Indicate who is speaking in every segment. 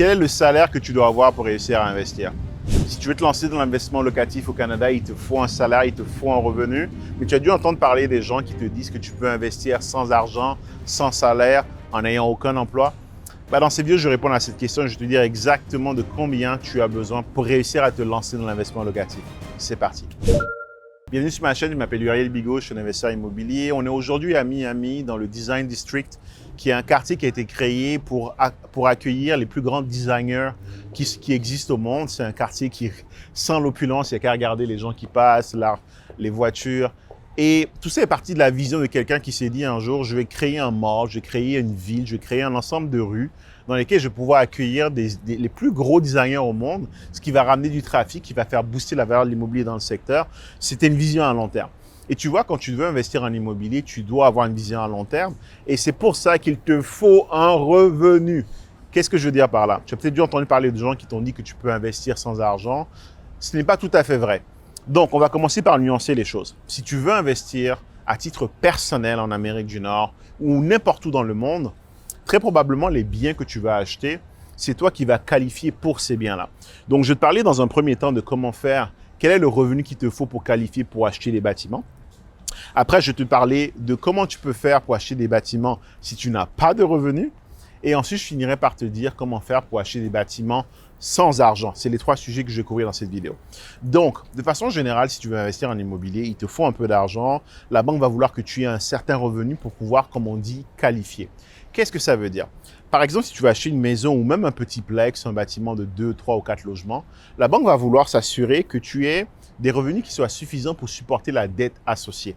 Speaker 1: Quel est le salaire que tu dois avoir pour réussir à investir? Si tu veux te lancer dans l'investissement locatif au Canada, il te faut un salaire, il te faut un revenu. Mais tu as dû entendre parler des gens qui te disent que tu peux investir sans argent, sans salaire, en n'ayant aucun emploi. Dans cette vidéo, je vais répondre à cette question. Je vais te dire exactement de combien tu as besoin pour réussir à te lancer dans l'investissement locatif. C'est parti. Bienvenue sur ma chaîne, je m'appelle Uriel Bigot, je suis un investisseur immobilier. On est aujourd'hui à Miami, dans le Design District, qui est un quartier qui a été créé pour accueillir les plus grands designers qui existent au monde. C'est un quartier qui, sans l'opulence, il n'y a qu'à regarder les gens qui passent, les voitures. Et tout ça est parti de la vision de quelqu'un qui s'est dit un jour, je vais créer un mall, je vais créer une ville, je vais créer un ensemble de rues dans lesquelles je vais pouvoir accueillir les plus gros designers au monde, ce qui va ramener du trafic, qui va faire booster la valeur de l'immobilier dans le secteur. C'était une vision à long terme. Et tu vois, quand tu veux investir en immobilier, tu dois avoir une vision à long terme. Et c'est pour ça qu'il te faut un revenu. Qu'est-ce que je veux dire par là? Tu as peut-être dû entendre parler de gens qui t'ont dit que tu peux investir sans argent. Ce n'est pas tout à fait vrai. Donc, on va commencer par nuancer les choses. Si tu veux investir à titre personnel en Amérique du Nord ou n'importe où dans le monde, très probablement les biens que tu vas acheter, c'est toi qui vas qualifier pour ces biens-là. Donc, je vais te parler dans un premier temps de comment faire, quel est le revenu qu'il te faut pour qualifier pour acheter des bâtiments. Après, je vais te parler de comment tu peux faire pour acheter des bâtiments si tu n'as pas de revenus. Et ensuite, je finirai par te dire comment faire pour acheter des bâtiments sans argent. C'est les trois sujets que je vais couvrir dans cette vidéo. Donc, de façon générale, si tu veux investir en immobilier, il te faut un peu d'argent. La banque va vouloir que tu aies un certain revenu pour pouvoir, comme on dit, qualifier. Qu'est-ce que ça veut dire? Par exemple, si tu veux acheter une maison ou même un petit plex, un bâtiment de 2, 3 ou 4 logements, la banque va vouloir s'assurer que tu aies des revenus qui soient suffisants pour supporter la dette associée.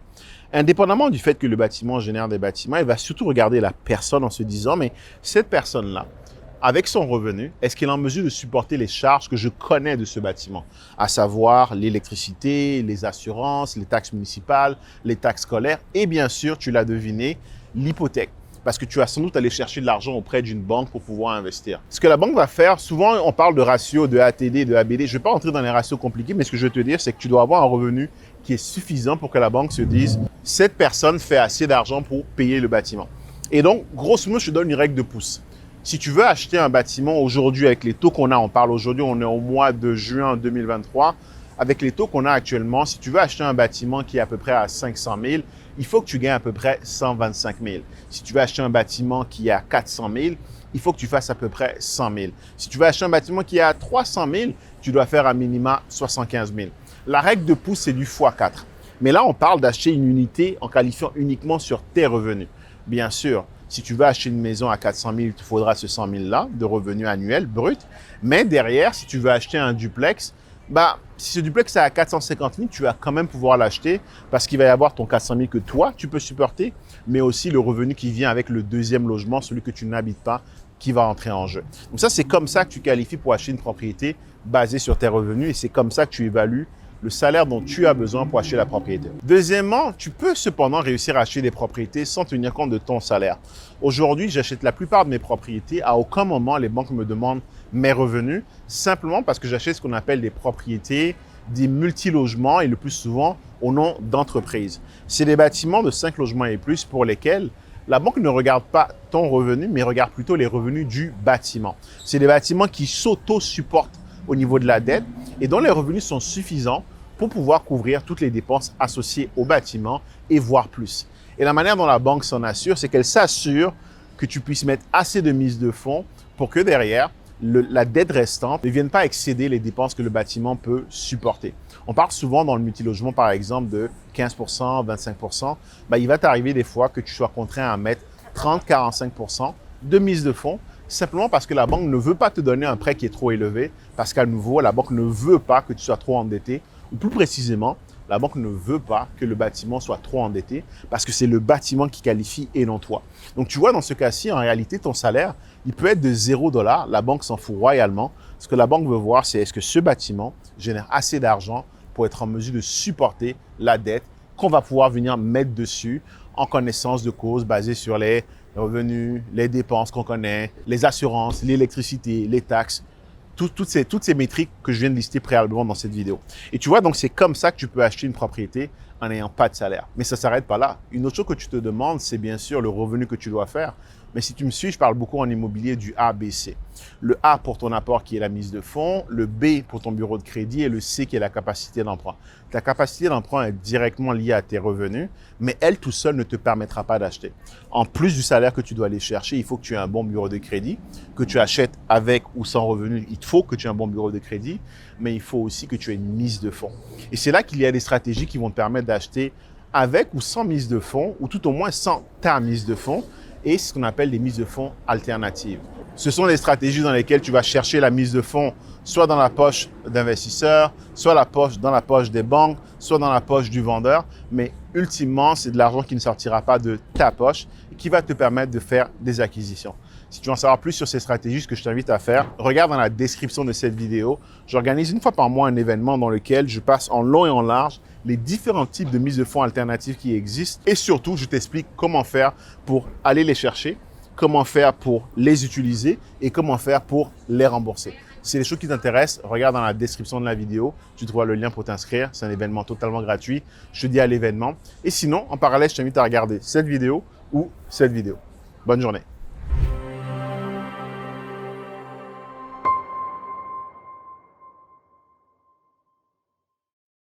Speaker 1: Indépendamment du fait que le bâtiment génère des bâtiments, il va surtout regarder la personne en se disant, mais cette personne-là, avec son revenu, est-ce qu'elle est en mesure de supporter les charges que je connais de ce bâtiment, à savoir l'électricité, les assurances, les taxes municipales, les taxes scolaires et bien sûr, tu l'as deviné, l'hypothèque. Parce que tu vas sans doute aller chercher de l'argent auprès d'une banque pour pouvoir investir. Ce que la banque va faire, souvent on parle de ratio, de ATD, de ABD. Je ne vais pas entrer dans les ratios compliqués, mais ce que je veux te dire, c'est que tu dois avoir un revenu qui est suffisant pour que la banque se dise « cette personne fait assez d'argent pour payer le bâtiment ». Et donc, grosso modo, je te donne une règle de pouce. Si tu veux acheter un bâtiment aujourd'hui avec les taux qu'on a, on parle aujourd'hui, on est au mois de juin 2023, avec les taux qu'on a actuellement, si tu veux acheter un bâtiment qui est à peu près à 500 000, il faut que tu gagnes à peu près 125 000. Si tu veux acheter un bâtiment qui est à 400 000, il faut que tu fasses à peu près 100 000. Si tu veux acheter un bâtiment qui est à 300 000, tu dois faire à minima 75 000. La règle de pouce, c'est du x4. Mais là, on parle d'acheter une unité en qualifiant uniquement sur tes revenus. Bien sûr, si tu veux acheter une maison à 400 000, il te faudra ce 100 000-là de revenus annuels bruts. Mais derrière, si tu veux acheter un duplex, si ce duplex est à 450 000, tu vas quand même pouvoir l'acheter parce qu'il va y avoir ton 400 000 que toi, tu peux supporter, mais aussi le revenu qui vient avec le deuxième logement, celui que tu n'habites pas, qui va entrer en jeu. Donc ça, c'est comme ça que tu qualifies pour acheter une propriété basée sur tes revenus et c'est comme ça que tu évalues le salaire dont tu as besoin pour acheter la propriété. Deuxièmement, tu peux cependant réussir à acheter des propriétés sans tenir compte de ton salaire. Aujourd'hui, j'achète la plupart de mes propriétés. À aucun moment, les banques me demandent mes revenus, simplement parce que j'achète ce qu'on appelle des propriétés, des multilogements et le plus souvent au nom d'entreprises. C'est des bâtiments de 5 logements et plus pour lesquels la banque ne regarde pas ton revenu, mais regarde plutôt les revenus du bâtiment. C'est des bâtiments qui s'auto-supportent au niveau de la dette et dont les revenus sont suffisants pour pouvoir couvrir toutes les dépenses associées au bâtiment et voire plus. Et la manière dont la banque s'en assure, c'est qu'elle s'assure que tu puisses mettre assez de mise de fonds pour que derrière, la dette restante ne vienne pas excéder les dépenses que le bâtiment peut supporter. On parle souvent dans le multilogement, par exemple, de 15%, 25%. Il va t'arriver des fois que tu sois contraint à mettre 30, 45% de mise de fonds simplement parce que la banque ne veut pas te donner un prêt qui est trop élevé, parce qu'à nouveau, la banque ne veut pas que tu sois trop endetté, ou plus précisément, la banque ne veut pas que le bâtiment soit trop endetté parce que c'est le bâtiment qui qualifie et non toi. Donc, tu vois, dans ce cas-ci, en réalité, ton salaire, il peut être de $0. La banque s'en fout royalement. Ce que la banque veut voir, c'est est-ce que ce bâtiment génère assez d'argent pour être en mesure de supporter la dette qu'on va pouvoir venir mettre dessus en connaissance de cause basée sur les revenus, les dépenses qu'on connaît, les assurances, l'électricité, les taxes, toutes ces métriques que je viens de lister préalablement dans cette vidéo. Et tu vois, donc c'est comme ça que tu peux acheter une propriété en n'ayant pas de salaire. Mais ça ne s'arrête pas là. Une autre chose que tu te demandes, c'est bien sûr le revenu que tu dois faire. Mais si tu me suis, je parle beaucoup en immobilier du ABC. Le A pour ton apport qui est la mise de fonds, le B pour ton bureau de crédit et le C qui est la capacité d'emprunt. Ta capacité d'emprunt est directement liée à tes revenus, mais elle tout seule ne te permettra pas d'acheter. En plus du salaire que tu dois aller chercher, il faut que tu aies un bon bureau de crédit, que tu achètes avec ou sans revenu. Il faut que tu aies un bon bureau de crédit, mais il faut aussi que tu aies une mise de fonds. Et c'est là qu'il y a des stratégies qui vont te permettre d'acheter avec ou sans mise de fonds, ou tout au moins sans ta mise de fonds, et ce qu'on appelle des mises de fonds alternatives. Ce sont les stratégies dans lesquelles tu vas chercher la mise de fonds soit dans la poche d'investisseurs, soit dans la poche des banques, soit dans la poche du vendeur. Mais ultimement, c'est de l'argent qui ne sortira pas de ta poche et qui va te permettre de faire des acquisitions. Si tu veux en savoir plus sur ces stratégies, ce que je t'invite à faire, regarde dans la description de cette vidéo. J'organise une fois par mois un événement dans lequel je passe en long et en large les différents types de mises de fonds alternatives qui existent et surtout, je t'explique comment faire pour aller les chercher, comment faire pour les utiliser et comment faire pour les rembourser. Si c'est des choses qui t'intéressent, regarde dans la description de la vidéo. Tu trouveras le lien pour t'inscrire. C'est un événement totalement gratuit. Je te dis à l'événement. Et sinon, en parallèle, je t'invite à regarder cette vidéo ou cette vidéo. Bonne journée.